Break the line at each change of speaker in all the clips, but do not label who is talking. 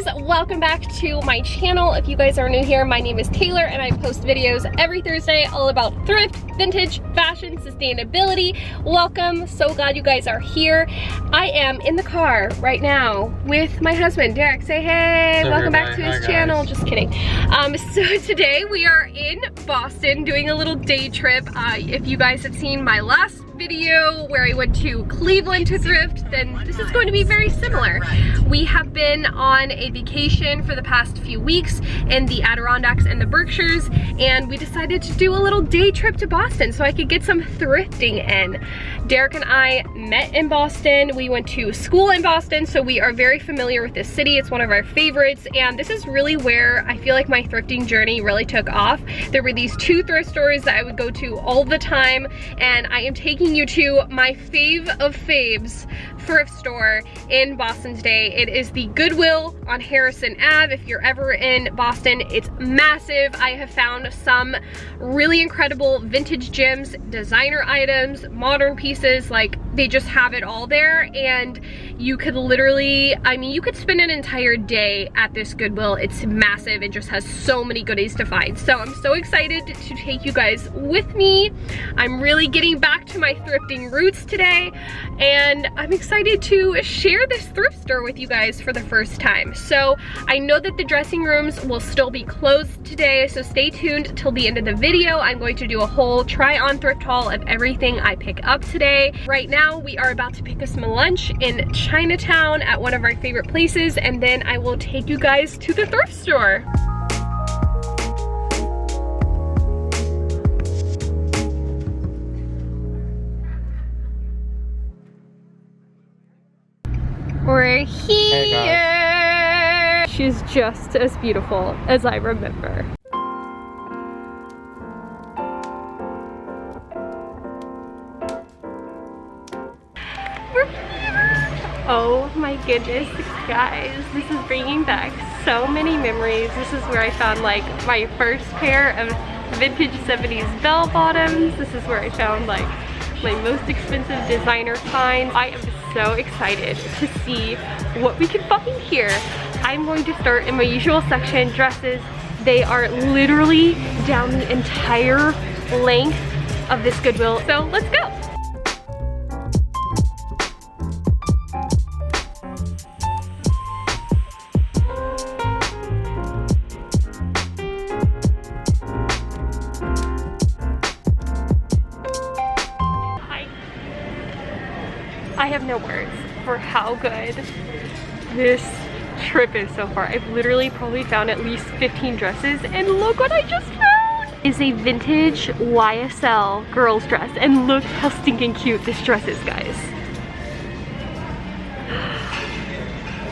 guys, welcome back to my channel. If you guys are new here, my name is Taylor and I post videos every Thursday all about thrift, vintage, fashion, sustainability. Welcome, so glad you guys are here. I am in the car right now with my husband, Derek. Say hey, welcome back to his channel. Just kidding. So today we are in Boston doing a little day trip. If you guys have seen my last video where I went to Cleveland to thrift, then this is going to be very similar. We have been on a vacation for the past few weeks in the Adirondacks and the Berkshires, and we decided to do a little day trip to Boston so I could get some thrifting in. Derek and I met in Boston. We went to school in Boston, so we are very familiar with this city. It's one of our favorites, and this is really where I feel like my thrifting journey really took off. There were these two thrift stores that I would go to all the time, and I am taking you to my fave of faves thrift store in Boston today. It is the Goodwill on Harrison Ave. If you're ever in Boston, it's massive. I have found some really incredible vintage gems, designer items, modern pieces. Like, they just have it all there, and you could literally, I mean, you could spend an entire day at this Goodwill. It's massive and just has so many goodies to find. So I'm so excited to take you guys with me. I'm really getting back to my thrifting roots today, and I'm excited to share this thrift store with you guys for the first time. So I know that the dressing rooms will still be closed today, so stay tuned till the end of the video. I'm going to do a whole try on thrift haul of everything I pick up today. Right now we are about to pick us some lunch in Chinatown at one of our favorite places, and then I will take you guys to the thrift store. We're here! She's just as beautiful as I remember. We're here! Oh my goodness, guys. This is bringing back so many memories. This is where I found like my first pair of vintage 70s bell bottoms. This is where I found like my most expensive designer finds. I am so excited to see what we can find here. I'm going to start in my usual section, dresses. They are literally down the entire length of this Goodwill. So let's go. I have no words for how good this trip is so far. I've literally probably found at least 15 dresses, and look what I just found! It's a vintage YSL girls dress, and look how stinking cute this dress is, guys.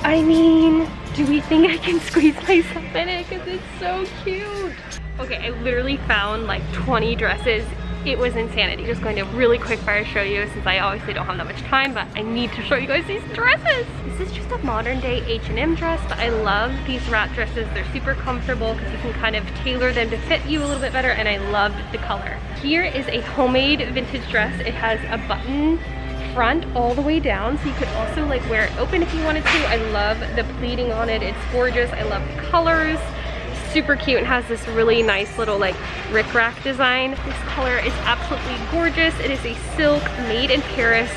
I mean, do we think I can squeeze myself in it? Because it's so cute. Okay, I literally found like 20 dresses. It was insanity. Just going to really quick fire show you, since I obviously don't have that much time, but I need to show you guys these dresses. This is just a modern day H&M dress, but I love these wrap dresses. They're super comfortable because you can kind of tailor them to fit you a little bit better, and I loved the color. Here is a homemade vintage dress. It has a button front all the way down, so you could also like wear it open if you wanted to. I love the pleating on it. It's gorgeous. I love the colors. Super cute, and has this really nice little like rickrack design. This color is absolutely gorgeous. It is a silk made in Paris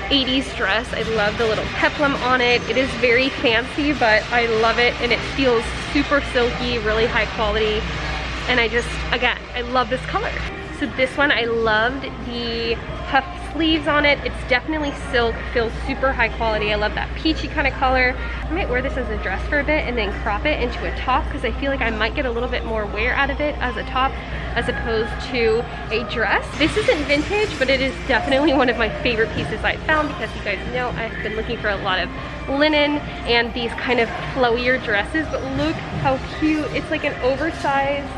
80s dress. I love the little peplum on it. It is very fancy, but I love it, and it feels super silky, really high quality. And I just, again, I love this color. So this one, I loved the puff sleeves on it. It's definitely silk, feels super high quality. I love that peachy kind of color. I might wear this as a dress for a bit and then crop it into a top, because I feel like I might get a little bit more wear out of it as a top as opposed to a dress. This isn't vintage, but it is definitely one of my favorite pieces I've found, because you guys know I've been looking for a lot of linen and these kind of flowier dresses, but look how cute. It's like an oversized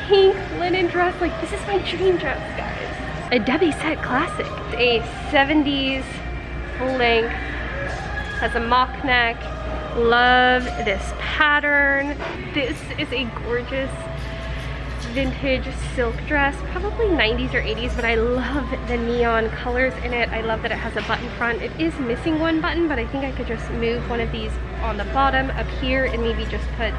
pink linen dress. Like, this is my dream dress, guys. A Debbie set classic. A 70s full length, has a mock neck. Love this pattern. This is a gorgeous vintage silk dress, probably 90s or 80s, but I love the neon colors in it. I love that it has a button front. It is missing one button, but I think I could just move one of these on the bottom up here and maybe just put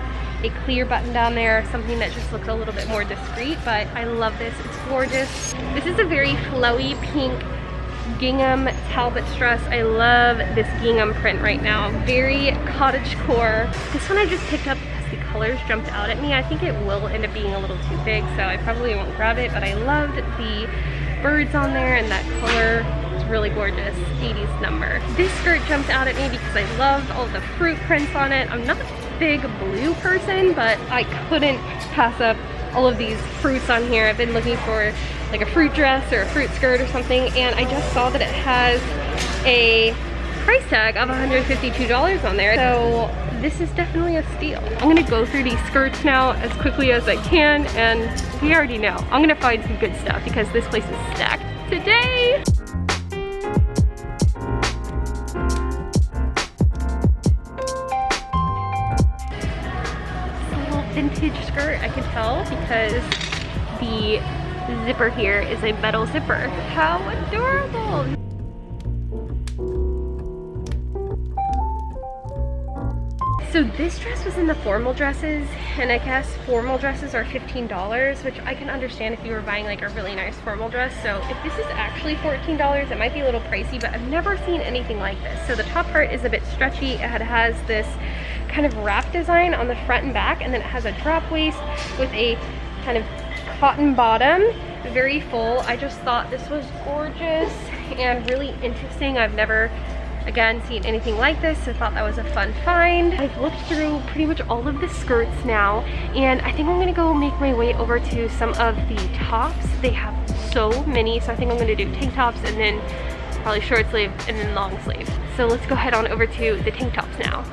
a clear button down there, something that just looks a little bit more discreet, but I love this. It's gorgeous. This is a very flowy pink gingham Talbot's dress. I love this gingham print right now. Very cottagecore. This one I just picked up because the colors jumped out at me. I think it will end up being a little too big, so I probably won't grab it, but I loved the birds on there and that color. It's really gorgeous. 80s number. This skirt jumped out at me because I loved all the fruit prints on it. I'm not a big blue person, but I couldn't pass up all of these fruits on here. I've been looking for like a fruit dress or a fruit skirt or something, and I just saw that it has a price tag of $152 on there, so this is definitely a steal. I'm gonna go through these skirts now as quickly as I can, and we already know I'm gonna find some good stuff because this place is stacked today. It's a little vintage skirt, I can tell, because the zipper here is a metal zipper. How adorable! So this dress was in the formal dresses, and I guess formal dresses are $15, which I can understand if you were buying like a really nice formal dress. So if this is actually $14, it might be a little pricey, but I've never seen anything like this. So the top part is a bit stretchy. It has this kind of wrap design on the front and back, and then it has a drop waist with a kind of cotton bottom, very full. I just thought this was gorgeous and really interesting. I've never, again, seen anything like this, so I thought that was a fun find. I've looked through pretty much all of the skirts now, and I think I'm gonna go make my way over to some of the tops. They have so many, so I think I'm gonna do tank tops and then probably short sleeve and then long sleeve. So let's go head on over to the tank tops now.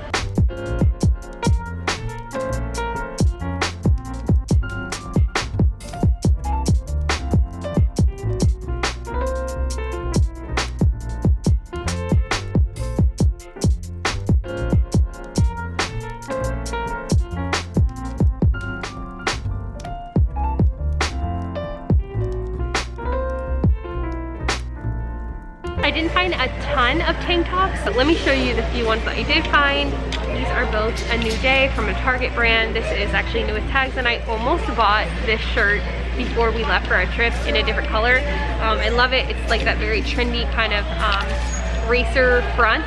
I didn't find a ton of tank tops, but let me show you the few ones that I did find. These are both a New Day from a Target brand. This is actually new with tags, and I almost bought this shirt before we left for our trip in a different color. I love it. It's like that very trendy kind of racer front,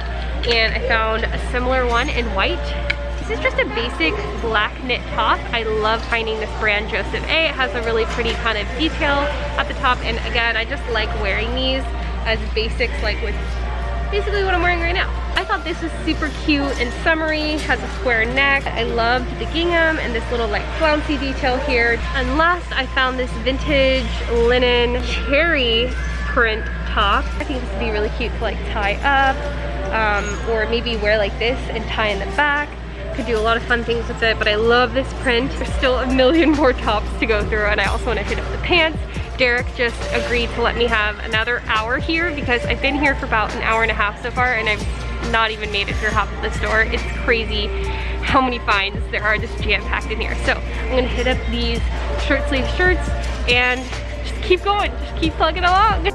and I found a similar one in white. This is just a basic black knit top. I love finding this brand, Joseph A. It has a really pretty kind of detail at the top, and again, I just like wearing these as basics, like with basically what I'm wearing right now. I thought this was super cute and summery, has a square neck. I loved the gingham and this little like flouncy detail here. And last, I found this vintage linen cherry print top. I think this would be really cute to like tie up, or maybe wear like this and tie in the back. Could do a lot of fun things with it, but I love this print. There's still a million more tops to go through, and I also want to hit up the pants. Derek just agreed to let me have another hour here because I've been here for about an hour and a half so far, and I've not even made it through half of the store. It's crazy how many finds there are just jam-packed in here. So I'm gonna hit up these short sleeve shirts and just keep going, just keep plugging along. This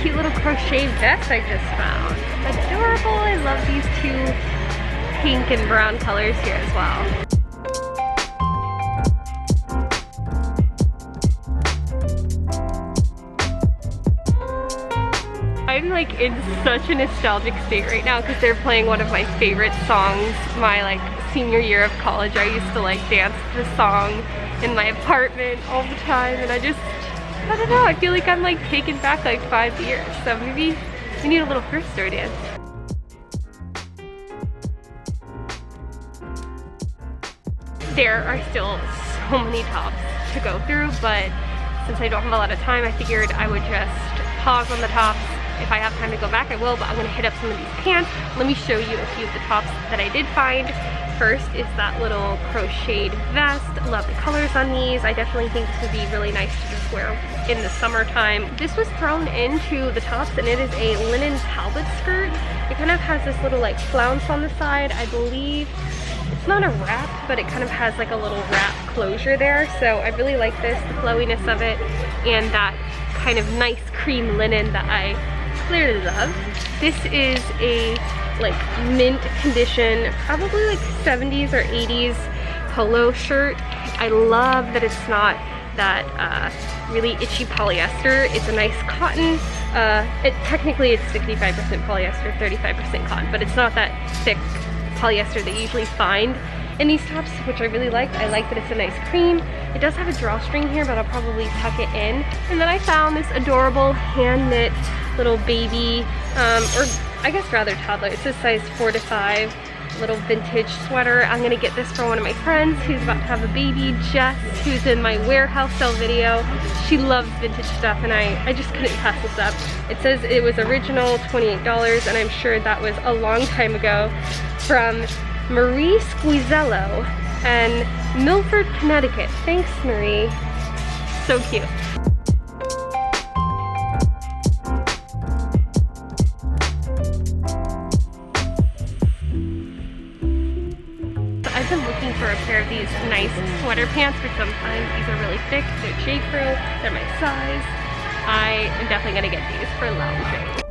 cute little crocheted vest I just found. Adorable. I love these two pink and brown colors here as well. I'm like in such a nostalgic state right now because they're playing one of my favorite songs. My like senior year of college, I used to like dance to the song in my apartment all the time, and I don't know, I feel like I'm like taken back like 5 years. So maybe we need a little thrift store dance. There are still so many tops to go through, but since I don't have a lot of time, I figured I would just pause on the tops. If I have time to go back, I will, but I'm gonna hit up some of these pants. Let me show you a few of the tops that I did find. first is that little crocheted vest. Love the colors on these. I definitely think this would be really nice to just wear in the summertime. This was thrown into the tops, and it is a linen talbot skirt. It kind of has this little like flounce on the side. I believe it's not a wrap, but it kind of has like a little wrap closure there. So I really like this, the flowiness of it, and that kind of nice cream linen that I clearly love. This is a like mint condition, probably like 70s or 80s polo shirt. I love that it's not that really itchy polyester. It's a nice cotton. Technically it's 65% polyester, 35% cotton, but it's not that thick polyester that you usually find in these tops, which I really like. I like that it's a nice cream. It does have a drawstring here, but I'll probably tuck it in. And then I found this adorable hand knit little baby, or I guess rather toddler. It's a size 4 to 5 little vintage sweater. I'm gonna get this for one of my friends who's about to have a baby, Jess, who's in my warehouse sale video. She loves vintage stuff, and I just couldn't pass this up. It says it was original $28, and I'm sure that was a long time ago, from Marie Squeezello and Milford, Connecticut. Thanks, Marie. So cute. I've been looking for a pair of these nice sweater pants for some time. These are really thick, they're J.Crew, they're my size. I am definitely gonna get these for lounging.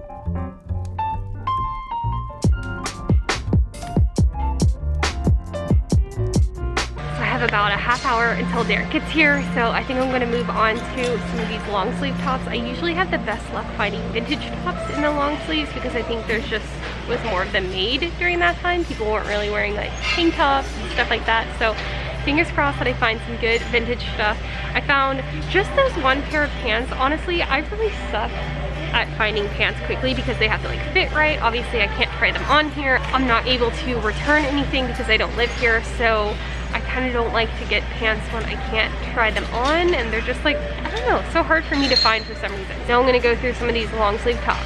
About a half hour until Derek gets here, so I think I'm going to move on to some of these long sleeve tops. I usually have the best luck finding vintage tops in the long sleeves because I think there's just was more of them made during that time. People weren't really wearing like tank tops and stuff like that, so fingers crossed that I find some good vintage stuff. I found just those one pair of pants. Honestly, I really suck at finding pants quickly because they have to like fit right. Obviously I can't try them on here. I'm not able to return anything because I don't live here, so I kind of don't like to get pants when I can't try them on, and they're just like, I don't know, so hard for me to find for some reason. So I'm gonna go through some of these long sleeve tops.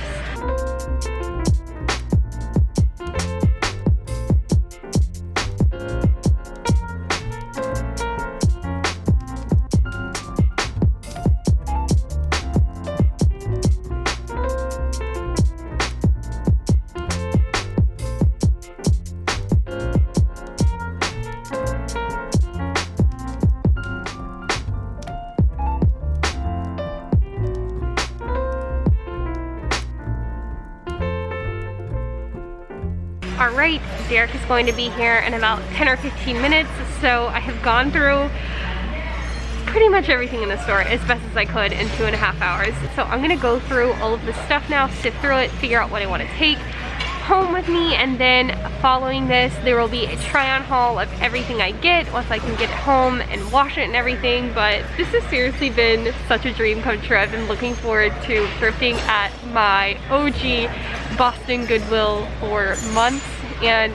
Alright, Derek is going to be here in about 10 or 15 minutes, so I have gone through pretty much everything in the store as best as I could in 2.5 hours. So I'm gonna go through all of the stuff now, sift through it, figure out what I want to take home with me, and then following this there will be a try-on haul of everything I get once I can get it home and wash it and everything. But this has seriously been such a dream come true. I've been looking forward to thrifting at my OG Boston Goodwill for months, and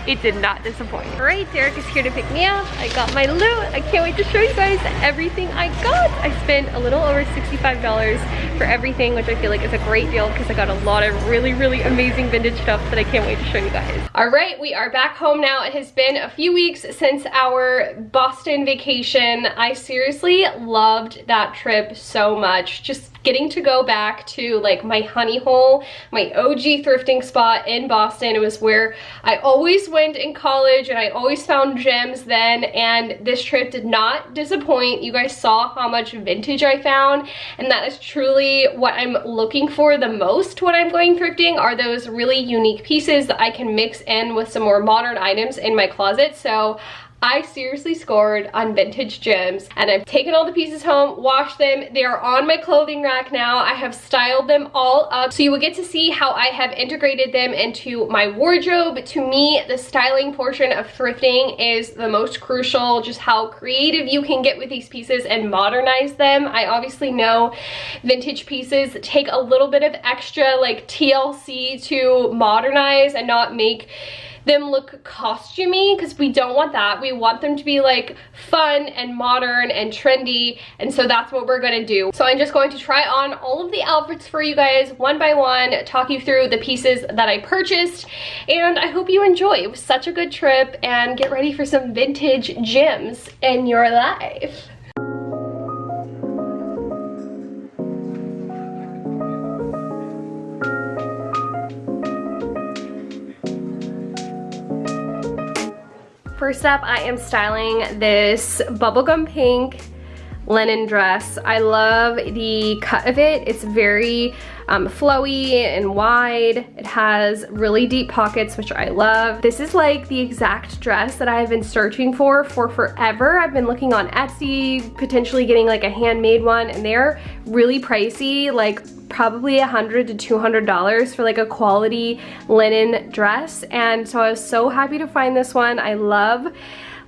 it did not disappoint. Alright, Derek is here to pick me up. I got my loot. I can't wait to show you guys everything I got. I spent a little over $65 for everything, which I feel like is a great deal because I got a lot of really, really amazing vintage stuff that I can't wait to show you guys. Alright, we are back home now. It has been a few weeks since our Boston vacation. I seriously loved that trip so much. Just getting to go back to like my honey hole, my OG thrifting spot in Boston. It was where I always went in college and I always found gems then, and this trip did not disappoint. You guys saw how much vintage I found, and that is truly what I'm looking for the most when I'm going thrifting, are those really unique pieces that I can mix in with some more modern items in my closet. So I seriously scored on vintage gems, and I've taken all the pieces home, washed them. They are on my clothing rack now. I have styled them all up, so you will get to see how I have integrated them into my wardrobe. To me, the styling portion of thrifting is the most crucial, just how creative you can get with these pieces and modernize them. I obviously know vintage pieces take a little bit of extra like TLC to modernize and not make them look costumey, because we don't want that. We want them to be like fun and modern and trendy, and so that's what we're gonna do. So I'm just going to try on all of the outfits for you guys one by one, talk you through the pieces that I purchased, and I hope you enjoy. It was such a good trip, and get ready for some vintage gems in your life. First up, I am styling this bubblegum pink linen dress. I love the cut of it. It's very flowy and wide. It has really deep pockets, which I love. This is like the exact dress that I have been searching for forever. I've been looking on Etsy, potentially getting like a handmade one, and they're really pricey, like probably $100 to $200 for like a quality linen dress. And so I was so happy to find this one. I love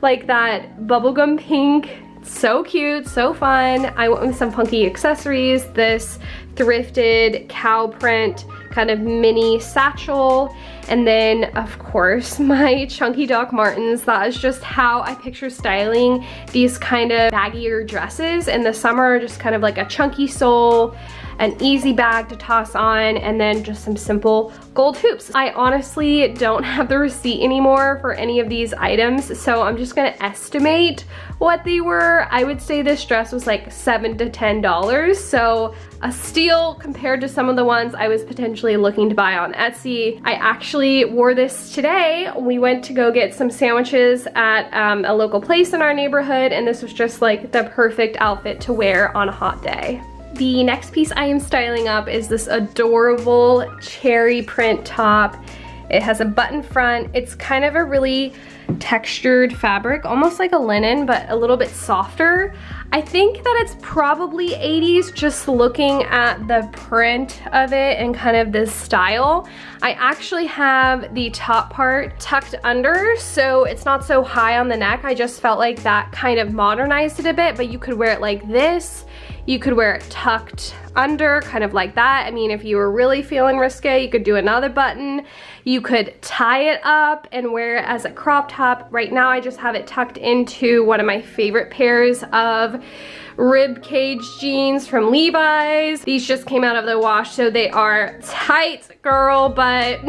like that bubblegum pink. So cute, so fun. I went with some funky accessories, this thrifted cow print kind of mini satchel, and then of course my chunky Doc Martens. That is just how I picture styling these kind of baggier dresses in the summer, just kind of like a chunky sole, an easy bag to toss on, and then just some simple gold hoops. I honestly don't have the receipt anymore for any of these items, so I'm just gonna estimate what they were. I would say this dress was like $7 to $10, so a steal compared to some of the ones I was potentially looking to buy on Etsy. I actually wore this today. We went to go get some sandwiches at a local place in our neighborhood, and this was just like the perfect outfit to wear on a hot day. The next piece I am styling up is this adorable cherry print top. It has a button front. It's kind of a really textured fabric, almost like a linen, but a little bit softer. I think that it's probably 80s just looking at the print of it and kind of this style. I actually have the top part tucked under, so it's not so high on the neck. I just felt like that kind of modernized it a bit, but you could wear it like this. You could wear it tucked under, kind of like that. I mean, if you were really feeling risque, you could do another button. You could tie it up and wear it as a crop top. Right now, I just have it tucked into one of my favorite pairs of rib cage jeans from Levi's. These just came out of the wash, so they are tight, girl, but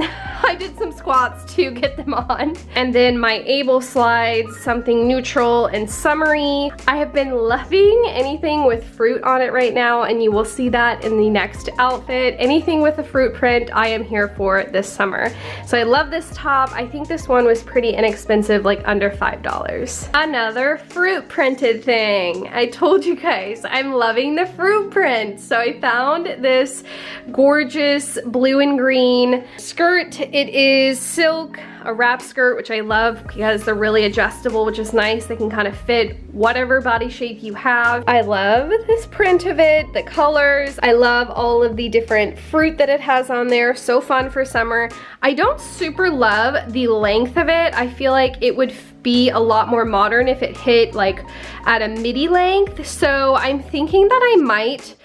I did some squats to get them on. And then my Able slides, something neutral and summery. I have been loving anything with fruit on it right now, and you will see that in the next outfit. Anything with a fruit print, I am here for this summer. So I love this top. I think this one was pretty inexpensive, like under $5. Another fruit printed thing. I told you guys, I'm loving the fruit print. So I found this gorgeous blue and green skirt. It is silk, a wrap skirt, which I love because they're really adjustable, which is nice. They can kind of fit whatever body shape you have. I love this print of it, the colors. I love all of the different fruit that it has on there. So fun for summer. I don't super love the length of it. I feel like it would be a lot more modern if it hit like at a midi length. So I'm thinking that I might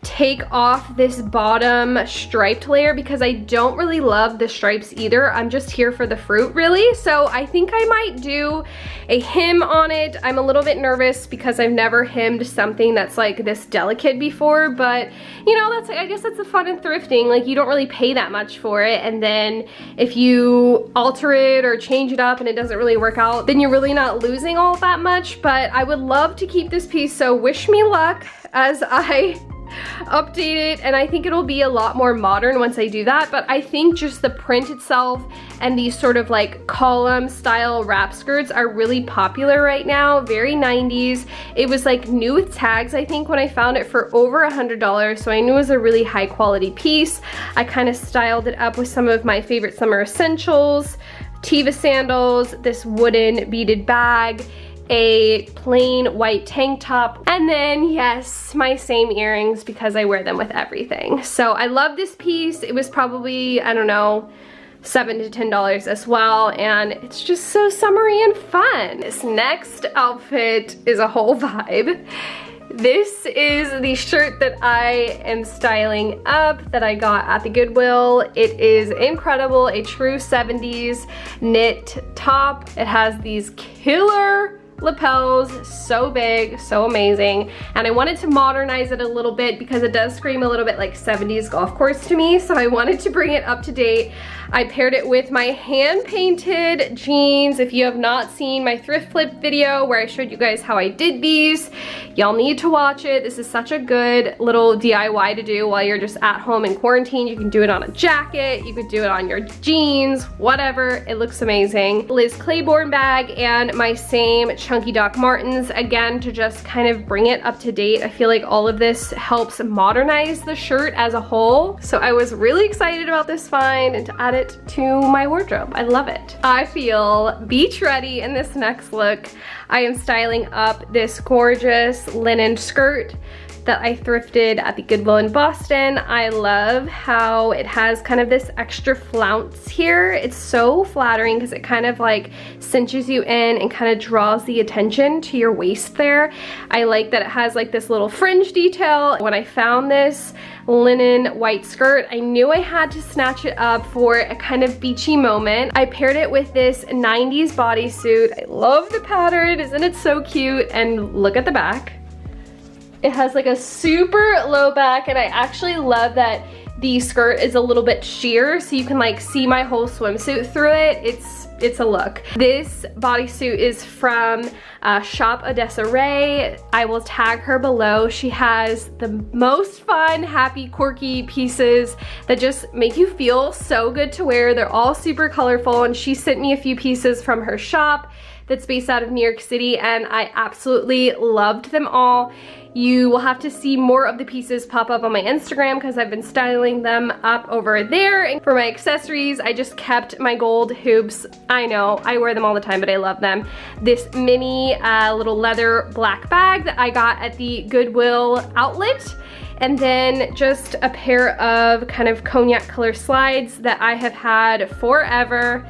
take off this bottom striped layer because I don't really love the stripes either. I'm just here for the fruit, really. So I think I might do a hem on it. I'm a little bit nervous because I've never hemmed something that's like this delicate before, but you know, that's, I guess that's the fun in thrifting. Like, you don't really pay that much for it, and then if you alter it or change it up and it doesn't really work out, then you're really not losing all that much. But I would love to keep this piece, so wish me luck as I update it, and I think it'll be a lot more modern once I do that. But I think just the print itself and these sort of like column style wrap skirts are really popular right now, very 90s. It was like new with tags, I think, when I found it for over $100, so I knew it was a really high quality piece. I kind of styled it up with some of my favorite summer essentials, Teva sandals, this wooden beaded bag, a plain white tank top, and then yes, my same earrings because I wear them with everything. So I love this piece. It was probably, I don't know, $7 to $10 as well, and it's just so summery and fun. This next outfit is a whole vibe. This is the shirt that I am styling up that I got at the Goodwill. It is incredible, a true 70s knit top. It has these killer lapels, so big, so amazing, and I wanted to modernize it a little bit because it does scream a little bit like 70s golf course to me, so I wanted to bring it up to date. I paired it with my hand-painted jeans. If you have not seen my thrift flip video where I showed you guys how I did these, y'all need to watch it. This is such a good little DIY to do while you're just at home in quarantine. You can do it on a jacket, you could do it on your jeans, whatever. It looks amazing. Liz Claiborne bag and my same chunky Doc Martens, again, to just kind of bring it up to date. I feel like all of this helps modernize the shirt as a whole. So I was really excited about this find and to add it to my wardrobe. I love it. I feel beach ready in this next look. I am styling up this gorgeous linen skirt that I thrifted at the Goodwill in Boston. I love how it has kind of this extra flounce here. It's so flattering because it kind of like cinches you in and kind of draws the attention to your waist there. I like that it has like this little fringe detail. When I found this linen white skirt, I knew I had to snatch it up for a kind of beachy moment. I paired it with this 90s bodysuit. I love the pattern, isn't it so cute? And look at the back. It has like a super low back, and I actually love that the skirt is a little bit sheer so you can like see my whole swimsuit through it. It's a look. This bodysuit is from Shop Odessa Ray. I will tag her below. She has the most fun, happy, quirky pieces that just make you feel so good to wear. They're all super colorful, and she sent me a few pieces from her shop that's based out of New York City, and I absolutely loved them all. You will have to see more of the pieces pop up on my Instagram because I've been styling them up over there. And for my accessories, I just kept my gold hoops. I know, I wear them all the time, but I love them. This mini little leather black bag that I got at the Goodwill outlet. And then just a pair of kind of cognac color slides that I have had forever.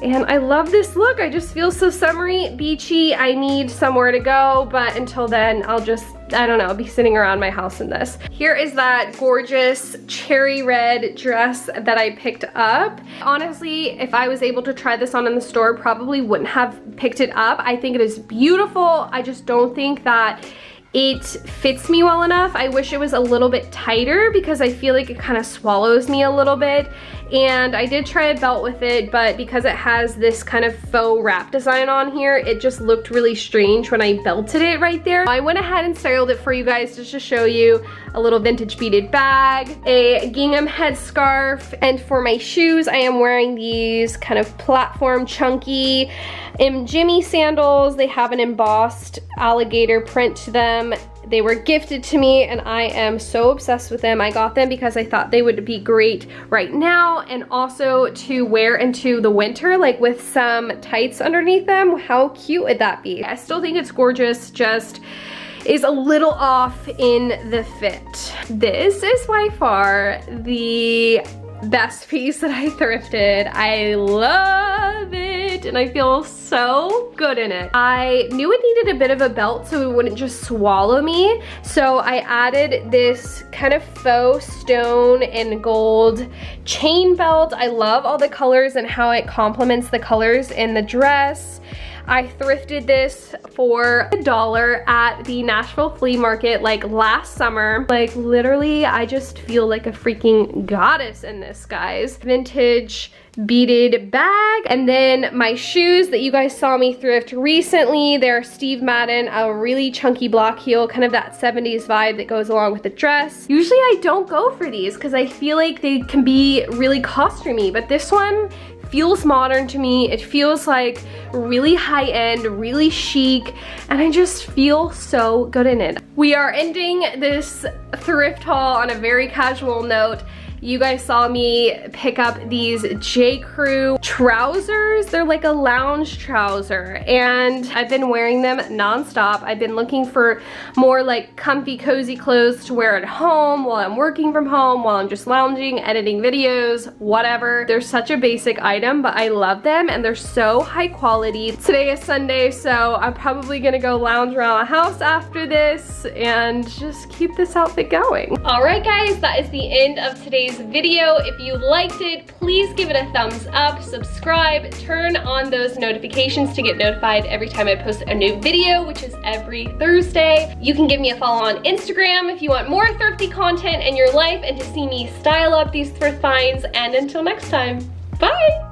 And I love this look. I just feel so summery, beachy. I need somewhere to go, but until then, I'll just, I don't know, be sitting around my house in this. Here is that gorgeous cherry red dress that I picked up. Honestly, if I was able to try this on in the store, probably wouldn't have picked it up. I think it is beautiful. I just don't think that it fits me well enough. I wish it was a little bit tighter because I feel like it kind of swallows me a little bit. And I did try a belt with it, but because it has this kind of faux wrap design on here, it just looked really strange when I belted it right there. I went ahead and styled it for you guys just to show you a little vintage beaded bag, a gingham headscarf, and for my shoes, I am wearing these kind of platform chunky Jimmy sandals. They have an embossed alligator print to them. They were gifted to me and I am so obsessed with them. I got them because I thought they would be great right now and also to wear into the winter, like with some tights underneath them. How cute would that be? I still think it's gorgeous, just is a little off in the fit. This is by far the best piece that I thrifted. I love it and I feel so good in it. I knew it needed a bit of a belt so it wouldn't just swallow me, so I added this kind of faux stone and gold chain belt. I love all the colors and how it complements the colors in the dress. I thrifted this for $1 at the Nashville flea market like last summer. Like literally, I just feel like a freaking goddess in this, guys. Vintage beaded bag. And then my shoes that you guys saw me thrift recently, they're Steve Madden, a really chunky block heel, kind of that 70s vibe that goes along with the dress. Usually I don't go for these because I feel like they can be really costumey, but this one feels modern to me. It feels like really high-end, really chic, and I just feel so good in it. We are ending this thrift haul on a very casual note. you guys saw me pick up these J. Crew trousers. They're like a lounge trouser, and I've been wearing them non-stop. I've been looking for more like comfy, cozy clothes to wear at home while I'm working from home, while I'm just lounging, editing videos, whatever. They're such a basic item, but I love them and they're so high quality. Today is Sunday, so I'm probably gonna go lounge around the house after this and just keep this outfit going. All right, guys, that is the end of today's video. If you liked it, please give it a thumbs up, subscribe, turn on those notifications to get notified every time I post a new video, which is every Thursday. You can give me a follow on Instagram if you want more thrifty content in your life and to see me style up these thrift finds. And until next time, bye!